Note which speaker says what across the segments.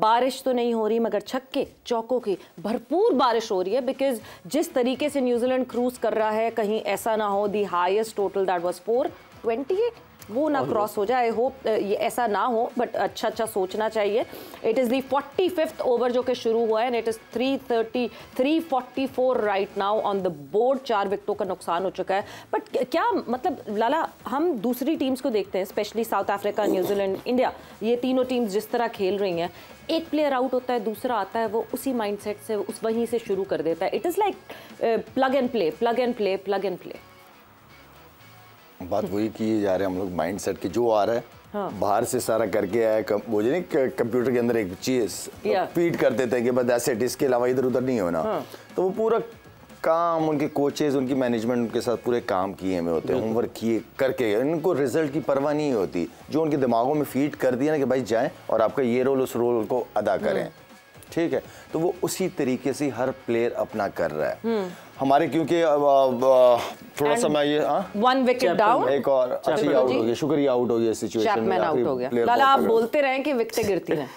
Speaker 1: बारिश तो नहीं हो रही मगर छक्के चौकों की भरपूर बारिश हो रही है, बिकॉज जिस तरीके से न्यूजीलैंड क्रूज कर रहा है कहीं ऐसा ना हो the highest total that was 428 वो ना क्रॉस हो जाए। आई होप ये ऐसा ना हो, बट अच्छा सोचना चाहिए। It is the 45th over जो कि शुरू हुआ है and it is 344 right now on the board. 4 विकेटों का नुकसान हो चुका है। बट क्या मतलब लाला, हम दूसरी टीम्स को देखते हैं, specially south Africa, New Zealand, India, ये तीनों टीम्स जिस तरह खेल रही हैं, एक प्लेयर आउट होता है, दूसरा आता है, वो उसी माइंडसेट से वहीं से शुरू कर देता है। It is like plug and play, plug and play, plug and play.
Speaker 2: बात वही की जा रहे हैं हम लोग, माइंडसेट के जो आ रहा है बाहर से सारा करके आया, वो जो नहीं कंप्यूटर के अंदर एक चीज फीड कर देते हैं कि बस ऐसे, इसके अलावा इधर उधर नहीं होना। तो वो पूरा काम उनके कोचेज, उनकी मैनेजमेंट उनके साथ पूरे काम किए हुए होते हैं, होमवर्क किए करके, इनको रिजल्ट की परवाह नहीं होती। जो उनके दिमागों में फीड कर दिया ना कि भाई जाएं और आपका ये रोल उस रोल को अदा करें, ठीक है, तो वो उसी तरीके से हर प्लेयर अपना कर रहा है। हमारे क्योंकि थोड़ा सा मैं ये
Speaker 1: 1 विकेट डाउन,
Speaker 2: एक और अच्छी आउट हो गया, शुक्रिया आउट हो गया सिचुएशन में,
Speaker 1: आउट हो गया। लाला आप बोलते रहे कि विकेटें गिरती हैं।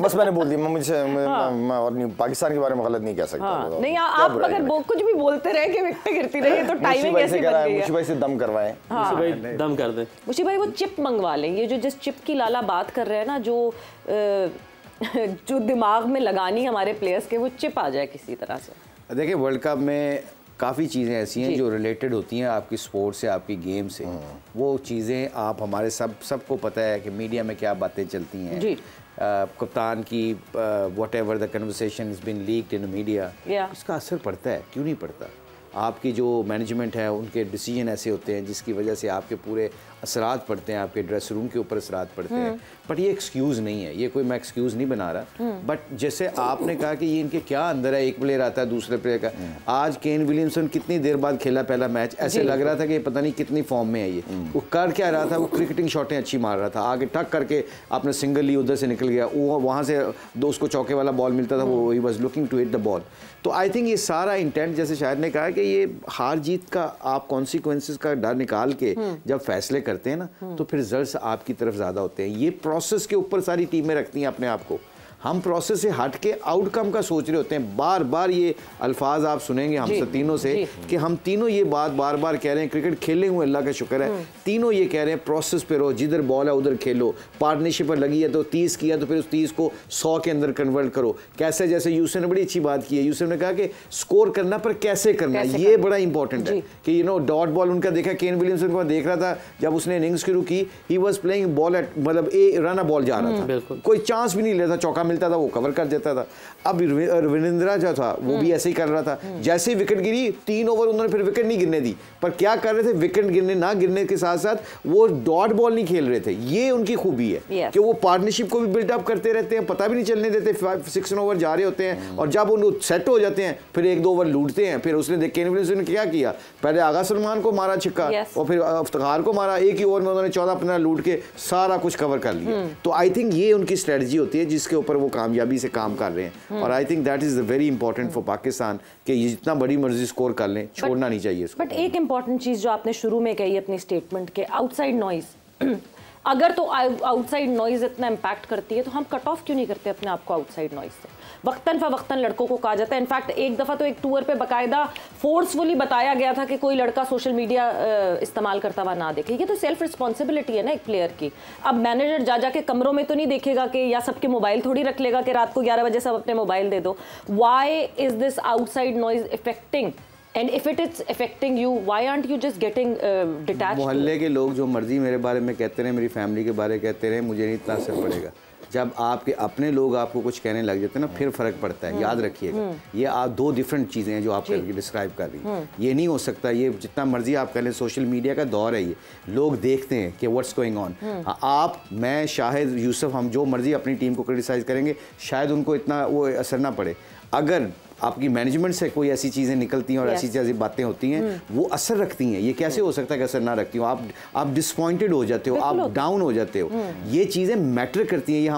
Speaker 2: बस मैंने बोल दिया, मैं और नहीं, पाकिस्तान के बारे में गलत नहीं कह सकता।
Speaker 1: नहीं, आप अगर कुछ भी बोलते रहे कि विकेटें गिरती रही तो टाइमिंग ऐसी बन गई है।
Speaker 2: मुशी भाई से दम करवाएं,
Speaker 3: मुशी भाई दम कर दे, मुशी
Speaker 1: भाई वो चिप मंगवा लें। ये जो जिस चिप की लाला बात कर रहे हैं ना, जो दिमाग में लगानी हमारे प्लेयर्स के, वो चिप आ जाए किसी तरह से।
Speaker 4: देखिए वर्ल्ड कप में काफ़ी चीज़ें ऐसी हैं जो रिलेटेड होती हैं आपकी स्पोर्ट से, आपकी गेम से। वो चीज़ें आप हमारे सबको पता है कि मीडिया में क्या बातें चलती हैं। कप्तान की whatever the conversation is been leaked in media, इसका असर पड़ता है, क्यों नहीं पड़ता। आपकी जो मैनेजमेंट है उनके डिसीजन ऐसे होते हैं जिसकी वजह से आपके पूरे असरात पड़ते हैं, आपके ड्रेस रूम के ऊपर असरात पड़ते हैं। बट ये एक्सक्यूज़ नहीं है, ये कोई मैं एक्सक्यूज़ नहीं बना रहा। बट जैसे आपने कहा कि ये इनके क्या अंदर है, एक प्लेयर आता है दूसरे प्लेयर का। आज केन विलियमसन कितनी देर बाद खेला पहला मैच, ऐसे लग रहा था कि पता नहीं कितनी फॉर्म में है ये। वो कर क्या रहा था, वो क्रिकेटिंग शॉटें अच्छी मार रहा था, आगे टक करके आपने सिंगल ली, उधर से निकल गया, वो वहाँ से उसको चौके वाला बॉल मिलता था, वो he was looking to hit the ball. तो आई थिंक ये सारा इंटेंट, जैसे शायद ने कहा कि ये हार जीत का आप कॉन्सिक्वेंसेस का डर निकाल के जब फैसले करते हैं ना, तो फिर रिजल्ट्स आपकी तरफ ज़्यादा होते हैं। ये प्रोसेस के ऊपर सारी टीमें रखती हैं अपने आप को। हम प्रोसेस से हट के आउटकम का सोच रहे होते हैं। बार बार ये अल्फाज आप सुनेंगे हम सब तीनों से कि हम तीनों ये बात बार बार कह रहे हैं, क्रिकेट खेले हुए अल्लाह का शुक्र है, तीनों ये कह रहे हैं प्रोसेस पे रहो, जिधर बॉल है उधर खेलो, पार्टनरशिप पर लगी है तो 30 किया तो फिर उस 30 को 100 के अंदर कन्वर्ट करो। कैसे, जैसे यूसुफ ने बड़ी अच्छी बात की है, यूसुफ ने कहा कि स्कोर करना पर कैसे करना, ये बड़ा इंपॉर्टेंट है कि यू नो डॉट बॉल उनका देखा। केन विलियमसन को देख रहा था जब उसने इनिंग्स शुरू की, he was playing ball at, मतलब रन बॉल जा रहा था, कोई चांस भी नहीं लेता, चौका मिलता था वो कवर कर देता था। अब रविंद्रा जो था वो भी ऐसे ही कर रहा था, जैसे ही विकेट गिरी 3 ओवर उन्होंने फिर विकेट नहीं गिरने दी। पर क्या कर रहे थे, विकेट गिरने ना गिरने के साथ साथ वो डॉट बॉल नहीं खेल रहे थे। ये उनकी खूबी है कि वो पार्टनरशिप को भी बिल्डअप करते रहते हैं, पता भी नहीं चलने देते। 5-6 ओवर जा रहे होते हैं और जब उनको सेट हो जाते हैं फिर 1-2 ओवर लूटते हैं। फिर उसने केन विलियमसन ने क्या किया, पहले आगा सलमान को मारा छिक्का और फिर इफ्तिखार को मारा, एक ही ओवर में उन्होंने 14-15 लूट के सारा कुछ कवर कर लिया। तो आई थिंक ये उनकी स्ट्रेटजी होती है जिसके ऊपर वो कामयाबी से काम कर रहे हैं। और I think that is very important for Pakistan कि ये जितना बड़ी मर्जी स्कोर कर लें, छोड़ना नहीं चाहिए इसको।
Speaker 1: बट एक इंपॉर्टेंट चीज जो आपने शुरू में कही अपनी स्टेटमेंट के, आउटसाइड नॉइज अगर तो आउटसाइड नॉइज इतना इम्पैक्ट करती है तो हम कट ऑफ क्यों नहीं करते अपने आप को आउटसाइड नॉइज से। वक्तन फवक्तन लड़कों को कहा जाता है, इनफैक्ट एक दफ़ा तो एक टूर पे बाकायदा फोर्सफुली बताया गया था कि कोई लड़का सोशल मीडिया इस्तेमाल करता हुआ ना देखे। ये तो सेल्फ रिस्पॉन्सिबिलिटी है ना एक प्लेयर की। अब मैनेजर जा के कमरों में तो नहीं देखेगा कि या सबके मोबाइल थोड़ी रख लेगा कि रात को 11 बजे सब अपने मोबाइल दे दो। Why is this outside noise affecting? And if it is affecting you, why aren't you just getting detached?
Speaker 4: मोहल्ले के लोग जो मर्जी मेरे बारे में कहते रहे, मेरी फैमिली के बारे में कहते रहे, मुझे नहीं इतना असर पड़ेगा। जब आपके अपने लोग आपको कुछ कहने लग जाते हैं ना, फिर फर्क पड़ता है। याद रखिएगा, ये आप 2 डिफरेंट चीज़ें हैं जो आप डिस्क्राइब कर रही हैं। ये नहीं हो सकता, ये जितना मर्जी आप कह लें, सोशल मीडिया का दौर है, ये लोग देखते हैं कि व्हाट्स गोइंग ऑन। आप, मैं, शाहिद, यूसुफ, हम जो मर्जी अपनी टीम को क्रिटिसाइज़ करेंगे, शायद उनको इतना वो असर ना पड़े। अगर आपकी मैनेजमेंट से कोई ऐसी चीज़ें निकलती हैं और ऐसी ऐसी बातें होती हैं, वो असर रखती हैं। ये कैसे हो सकता है कि असर ना रखती हो? आप डिसपॉइंटेड हो जाते हो, आप डाउन हो जाते हो। ये चीज़ें मैटर करती हैं। ये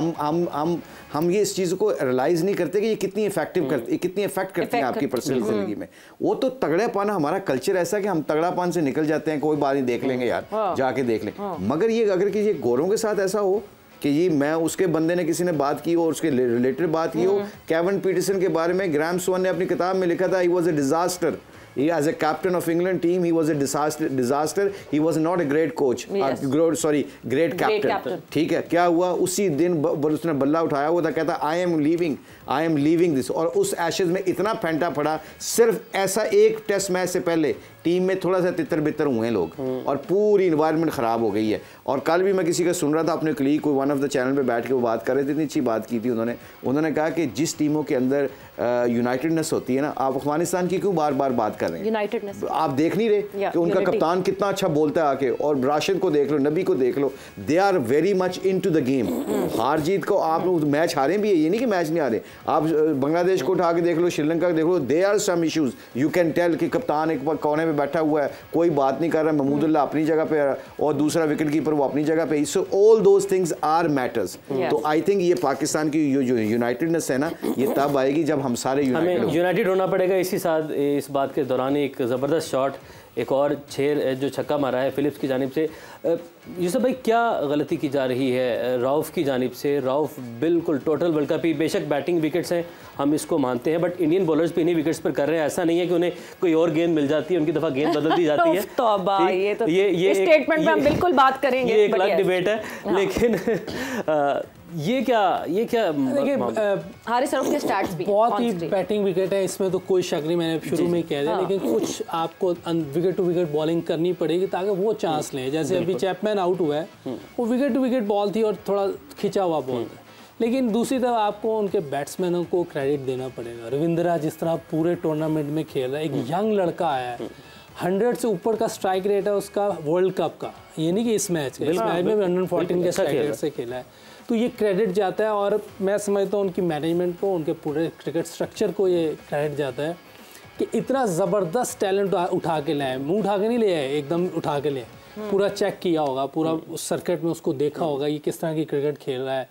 Speaker 4: हम ये इस चीज़ को रियलाइज़ नहीं करते कि ये कितनी इफेक्टिव करती, कितनी इफेक्ट करती हैं आपकी पर्सनल ज़िंदगी में। वो तो तगड़ेपन, हमारा कल्चर ऐसा है कि हम तगड़ापन से निकल जाते हैं, कोई बात नहीं, देख लेंगे यार, जाके देख लें। मगर ये अगर किसी गोरों के साथ ऐसा हो कि ये मैं उसके बंदे ने किसी ने बात की और उसके रिलेटेड बात की हो। केविन पीटरसन के बारे में ग्राहम स्वैन ने अपनी किताब में लिखा था, he was a disaster, as a captain of England team he was a disaster, he was not a great coach, great captain। ठीक है, क्या हुआ उसी दिन उसने बल्ला उठाया हुआ था, कहता I am leaving this, और उस एशेज में इतना फेंटा पड़ा, सिर्फ ऐसा एक टेस्ट मैच से पहले टीम में थोड़ा सा तितर बितर हुए हैं लोग और पूरी इन्वायरमेंट ख़राब हो गई है। और कल भी मैं किसी का सुन रहा था, अपने कलीग कोई वन ऑफ द चैनल पे बैठ के वो बात कर रहे थे, इतनी अच्छी बात की थी उन्होंने कहा कि जिस टीमों के अंदर यूनाइटेडनेस होती है ना, आप अफगानिस्तान की क्यों बार बार बात कर रहे हैं, यूनाइटेडनेस आप देख नहीं रहे कि उनका कप्तान कितना अच्छा बोलता है आके, और राशिद को देख लो, नबी को देख लो, they are very much into the game. हार जीत को आप लोग मैच हारे भी है, ये नहीं कि मैच नहीं हारे, आप बांग्लादेश को उठा के देख लो, श्रीलंका को देख लो, they are some issues, you can tell कि कप्तान एक कोने में बैठा हुआ है, कोई बात नहीं कर रहा, महमूदुल्लाह अपनी जगह पे और दूसरा विकेट कीपर वो अपनी जगह पे, so all those things are matters. तो आई थिंक ये पाकिस्तान की जो यूनाइटेडनेस है ना, ये तब आएगी जब हम सारे
Speaker 3: यूनाइटेड होना पड़ेगा। इसी साथ इस बात के दौरान एक ज़बरदस्त शॉट, एक और छेर जो छक्का मारा है फिलिप्स की जानिब से। यूसुफ भाई, क्या गलती की जा रही है रऊफ़ की जानिब से? रऊफ़ बिल्कुल टोटल वर्ल्ड कप ही, बेशक बैटिंग विकेट्स हैं हम इसको मानते हैं, बट इंडियन बॉलर्स भी इन्हीं विकेट्स पर कर रहे हैं। ऐसा नहीं है कि उन्हें कोई और गेंद मिल जाती है, उनकी दफ़ा गेंद बदल दी जाती है।
Speaker 1: तो ये स्टेटमेंट में हम बिल्कुल बात करेंगे,
Speaker 3: ये एक अलग डिबेट है, लेकिन ये क्या
Speaker 1: हारिस रऊफ के स्टार्ट्स भी
Speaker 5: बहुत ही बैटिंग विकेट है, इसमें तो कोई शक नहीं, मैंने शुरू में कह दिया। लेकिन कुछ आपको विकेट टू विकेट बॉलिंग करनी पड़ेगी ताकि वो चांस लें। जैसे अभी चैपमैन आउट हुआ है, वो विकेट टू विकेट बॉल थी और थोड़ा खिंचा हुआ बॉल था, लेकिन दूसरी तरफ आपको उनके बैट्समैनों को क्रेडिट देना पड़ेगा। रविंद्रा जिस तरह पूरे टूर्नामेंट में खेल रहा है, एक यंग लड़का आया है, 100 से ऊपर का स्ट्राइक रेट है उसका वर्ल्ड कप का, ये नहीं कि इस मैच में भी 114 के स्ट्राइक रेट से खेला है, तो ये क्रेडिट जाता है। और मैं समझता हूँ उनकी मैनेजमेंट को, उनके पूरे क्रिकेट स्ट्रक्चर को ये क्रेडिट जाता है कि इतना ज़बरदस्त टैलेंट उठा के लाए, मुँह उठा के नहीं ले आए, एकदम उठा के ले, पूरा चेक किया होगा, पूरा उस सर्किट में उसको देखा होगा ये किस तरह की क्रिकेट खेल रहा है,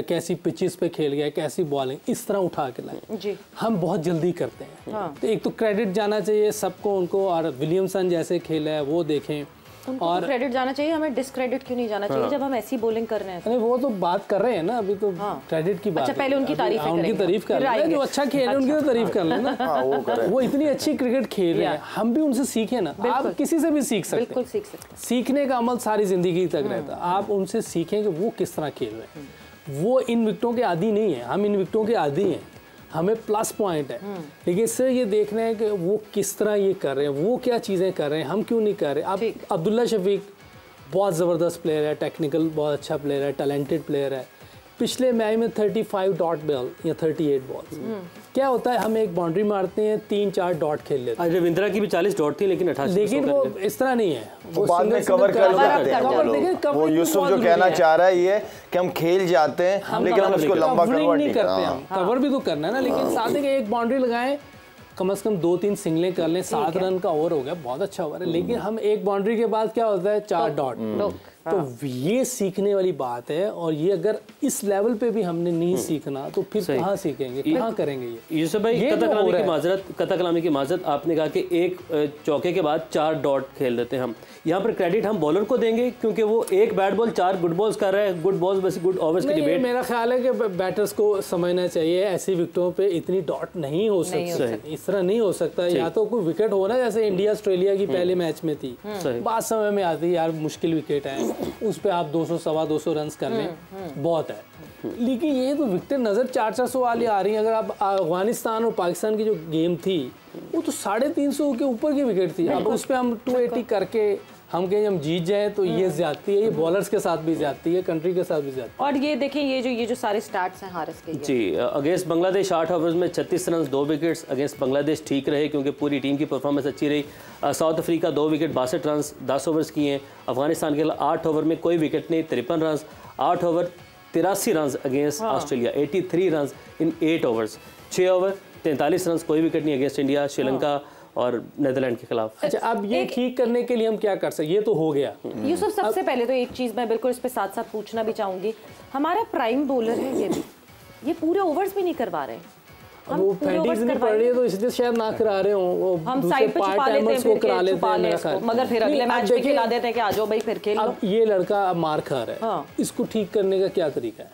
Speaker 5: कैसी पिचेस पे खेल गया, कैसी बॉलिंग, इस तरह उठा के लाए। हम बहुत जल्दी करते हैं, तो एक तो क्रेडिट जाना चाहिए सबको उनको, और विलियमसन जैसे खेला है वो देखें,
Speaker 1: और क्रेडिट जाना चाहिए, हमें डिस्क्रेडिट क्यों नहीं जाना चाहिए जब हम ऐसी बॉलिंग कर रहे हैं?
Speaker 5: अरे वो तो बात कर रहे हैं ना, अभी तो क्रेडिट की बात।
Speaker 1: अच्छा, पहले उनकी तारीफ करेंगे,
Speaker 5: उनकी तारीफ कर रहे हैं, जो अच्छा खेल है उनकी तो तारीफ कर लेना। वो इतनी अच्छी क्रिकेट खेल रहे हैं, हम भी उनसे सीखें ना। आप किसी से भी सीख सकते हैं, बिल्कुल सीख सकते हैं। सीखने का अमल सारी जिंदगी तक रहता है, आप उनसे सीखें कि वो किस तरह खेल रहे हैं। वो इन विकेटों के आदी नहीं है, हम इन विकेटों के आदी हैं, हमें प्लस पॉइंट है, लेकिन इससे ये देखना है कि वो किस तरह ये कर रहे हैं, वो क्या चीज़ें कर रहे हैं, हम क्यों नहीं कर रहे। अब अब्दुल्ला शफीक बहुत ज़बरदस्त प्लेयर है, टेक्निकल बहुत अच्छा प्लेयर है, टैलेंटेड प्लेयर है। पिछले मैच में 35 डॉट बॉल या 38 बॉल्स, क्या होता है हम एक बाउंड्री मारते हैं 3-4 डॉट खेल लेते हैं।
Speaker 3: रविंद्रा की भी 40 डॉट थी, लेकिन 88,
Speaker 5: लेकिन वो इस तरह नहीं है,
Speaker 2: वो बाद में कवर कर जाते हैं। वो यूसुफ जो कहना चाह रहा है ये कि हम खेल जाते हैं, लेकिन हम उसको लंबा कवर
Speaker 5: नहीं करते। हम कवर भी तो करना है ना, लेकिन साथ ही एक बाउंड्री लगाएं, कम से कम 2-3 सिंगलें कर लें, 7 रन का ओवर हो गया, बहुत अच्छा ओवर है। लेकिन हम एक बाउंड्री के बाद क्या होता है 4 डॉट, तो ये सीखने वाली बात है। और ये अगर इस लेवल पे भी हमने नहीं सीखना तो फिर कहाँ सीखेंगे, कहाँ करेंगे ये?
Speaker 3: यूसुफ भाई, कता कलामी की माजरत, आपने कहा कि एक चौके के बाद 4 डॉट खेल देते हैं हम, यहाँ पर क्रेडिट हम बॉलर को देंगे क्योंकि वो एक बैट बॉल 4 गुड बॉल्स कर रहा है। गुड बॉल्स वैसे गुड ओवर्स की डिबेट,
Speaker 5: मेरा ख्याल है कि बैटर्स को समझना चाहिए ऐसी विकेटों पे इतनी डॉट नहीं हो सकती, इस तरह नहीं हो सकता। या तो कोई विकेट हो ना, जैसे इंडिया ऑस्ट्रेलिया की पहले मैच में थी, बाद समय में आती यार मुश्किल विकेट है, उस पे आप 200 सवा 200 रन कर लें, बहुत है। लेकिन ये तो विकेट नज़र 400 वाली आ रही है। अगर आप अफगानिस्तान और पाकिस्तान की जो गेम थी वो तो 350 के ऊपर की विकेट थी, अब उस पर हम 280 करके हम कहें हम जीत जाए तो ये ज्यादती है, ये बॉलर्स के साथ भी ज्यादती है, कंट्री के साथ भी ज्यादती है।
Speaker 1: और ये देखें ये जो सारे स्टार्ट्स हैं हारिस के
Speaker 3: जी, अगेंस्ट बांग्लादेश 8 ओवर्स में 36 रन 2 विकेट्स अगेंस्ट बांग्लादेश ठीक रहे क्योंकि पूरी टीम की परफॉर्मेंस अच्छी रही। South Africa 2 wicket 62 run 10 overs किए हैं। अफगानिस्तान के 8 ओवर में कोई विकेट नहीं 53 run, 8 over 83 run against Australia, 83 run in 8 overs, 6 over 43 run कोई विकेट नहीं अगेंस्ट इंडिया, श्रीलंका और नीदरलैंड के खिलाफ।
Speaker 5: अच्छा, अब ये ठीक करने के लिए हम क्या कर सकते? ये तो हो गया।
Speaker 1: यूसुफ, सबसे पहले तो एक चीज़ मैं बिल्कुल इस पे साथ साथ पूछना भी चाहूँगी, हमारा प्राइम बॉलर है ये भी, ये पूरे ओवर्स भी नहीं करवा रहे।
Speaker 5: वो फैंटीज नहीं पड़ रही है तो इसलिए शायद ना करा रहे हो,
Speaker 1: हम साइड पे छुपा लेते हैं, को करा लेते हैं, मगर फिर अगले मैच में खिला देते हैं कि आ जाओ भाई फिर खेल लो।
Speaker 5: अब ये लड़का अब मार खा रहा है, इसको ठीक करने का क्या तरीका है?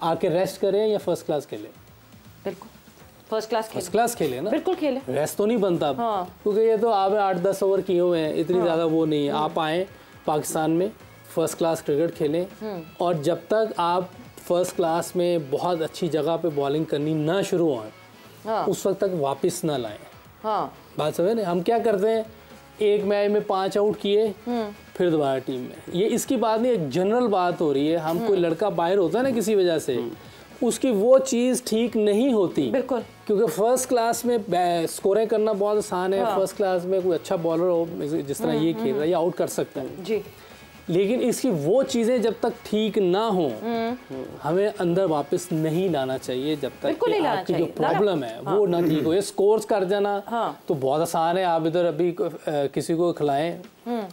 Speaker 5: आके रेस्ट करें या फर्स्ट क्लास खेले?
Speaker 1: बिल्कुल फर्स्ट क्लास
Speaker 5: खेले ना,
Speaker 1: बिल्कुल खेले,
Speaker 5: रेस्ट तो नहीं बनता क्योंकि ये तो आप 8-10 ओवर किए हुए हैं, इतनी ज़्यादा वो नहीं है। आप आए पाकिस्तान में फर्स्ट क्लास क्रिकेट खेलें और जब तक आप फर्स्ट क्लास में बहुत अच्छी जगह पे बॉलिंग करनी ना शुरू हो उस वक्त तक वापस ना लाएं। बात समझे ना? हम क्या करते हैं, एक मैच में 5 आउट किए फिर दोबारा टीम में, ये इसकी बात नहीं, एक जनरल बात हो रही है। हम कोई लड़का बाहर होता है ना किसी वजह से, उसकी वो चीज़ ठीक नहीं होती,
Speaker 1: बिल्कुल,
Speaker 5: क्योंकि फर्स्ट क्लास में स्कोरिंग करना बहुत आसान है। फर्स्ट क्लास में कोई अच्छा बॉलर हो जिस तरह ये खेल रहा है, ये आउट कर सकता है
Speaker 1: जी,
Speaker 5: लेकिन इसकी वो चीज़ें जब तक ठीक ना हो हमें अंदर वापस नहीं लाना चाहिए जब तक कि आपकी जो प्रॉब्लम है वो ना ठीक हो। ये स्कोर्स कर जाना तो बहुत आसान है, आप इधर अभी किसी को खिलाएं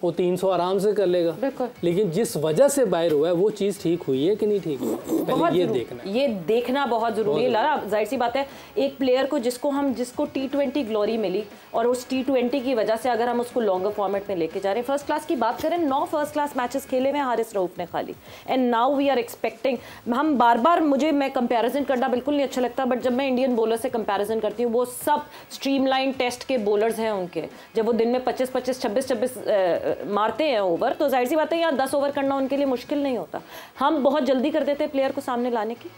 Speaker 5: वो 300 आराम से कर लेगा, लेकिन जिस वजह से बाहर हुआ है वो चीज़ ठीक हुई है कि नहीं ठीक हुई, पहले ये देखना
Speaker 1: बहुत ज़रूरी है। लारा, जाहिर सी बात है, एक प्लेयर को जिसको T20 ग्लोरी मिली और उस T20 की वजह से अगर हम उसको लॉन्गर फॉर्मेट में लेके जा रहे हैं, फर्स्ट क्लास की बात करें, 9 फर्स्ट क्लास मैचेस खेले में हारिस रऊफ ने खाली, and now we are expecting, हम बार मैं कंपैरिजन करना बिल्कुल नहीं अच्छा लगता, बट जब मैं इंडियन बॉलर से कंपैरिजन करती हूँ, वो सब स्ट्रीमलाइन टेस्ट के बॉलर्स हैं उनके, जब वो दिन में 25-25, 26-26 मारते हैं ओवर, तो जाहिर सी बात है यहाँ 10 ओवर करना उनके लिए मुश्किल नहीं होता। हम बहुत जल्दी कर देते हैं प्लेयर को सामने लाने की।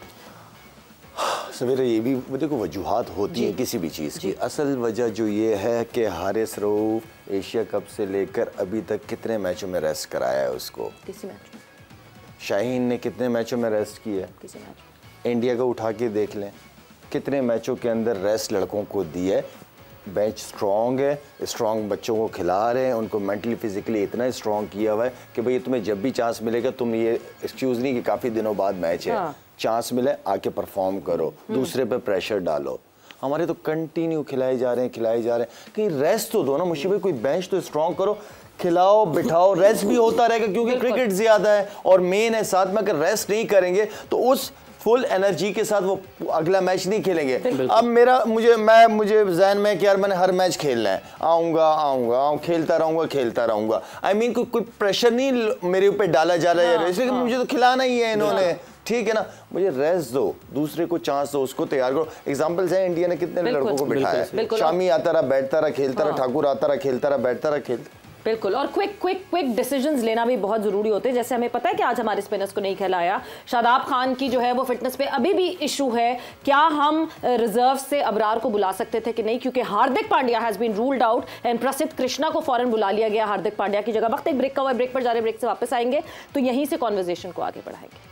Speaker 2: सवेरे ये भी देखो वजूहात होती है किसी भी चीज़ की, असल वजह जो ये है कि हारिस रऊफ एशिया कप से लेकर अभी तक कितने मैचों में रेस्ट कराया है उसको?
Speaker 1: किसी मैच में।
Speaker 2: शाहीन ने कितने मैचों में रेस्ट किया है?
Speaker 1: किसी मैच।
Speaker 2: इंडिया का उठा के देख लें, कितने मैचों के अंदर रेस्ट लड़कों को दिया है। बेंच स्ट्रॉन्ग है, स्ट्रॉन्ग बच्चों को खिला रहे हैं, उनको मेंटली फिजिकली इतना स्ट्रॉन्ग किया हुआ है कि भाई तुम्हें जब भी चांस मिलेगा, तुम ये एक्सक्यूज़ नहीं कि काफ़ी दिनों बाद मैच है, चांस मिले आके परफॉर्म करो, दूसरे पे प्रेशर डालो। हमारे तो कंटिन्यू खिलाए जा रहे हैं, कहीं रेस्ट तो दो ना मुशीब, कोई बेंच तो स्ट्रॉन्ग करो, खिलाओ बिठाओ, रेस्ट भी होता रहेगा क्योंकि क्रिकेट ज्यादा है और मेन है साथ में, अगर रेस्ट नहीं करेंगे तो उस फुल एनर्जी के साथ वो अगला मैच नहीं खेलेंगे। अब मुझे ज़हन में कि यार मैंने हर मैच खेलना है, आऊँगा खेलता रहूँगा। आई मीन कोई प्रेशर नहीं मेरे ऊपर डाला जा रहा है, इसलिए मुझे तो खिलाना ही है इन्होंने, ठीक है ना, मुझे रेस्ट दो, दूसरे को चांस दो, उसको तैयार करो। एग्जांपल्स हैं, इंडिया ने कितने लड़कों को बिठाया, शामी आता रहा बैठता रहा खेलता रहा, ठाकुर आता रहा खेलता रहा बैठता रहा खेलता।
Speaker 1: बिल्कुल, और क्विक डिसीजंस लेना भी बहुत ज़रूरी होते हैं। जैसे हमें पता है कि आज हमारे स्पिनर्स को नहीं खिलाया, शादाब खान की जो है वो फिटनेस पे अभी भी इशू है, क्या हम रिजर्व से अबरार को बुला सकते थे कि नहीं, क्योंकि Hardik Pandya has been ruled out and Prasidh Krishna को फौरन बुला लिया गया हार्दिक पांड्या की जगह। वक्त एक ब्रेक का हुआ, ब्रेक पर जा रहे, ब्रेक से वापस आएंगे तो यहीं से कॉन्वर्जेशन को आगे बढ़ाएंगे।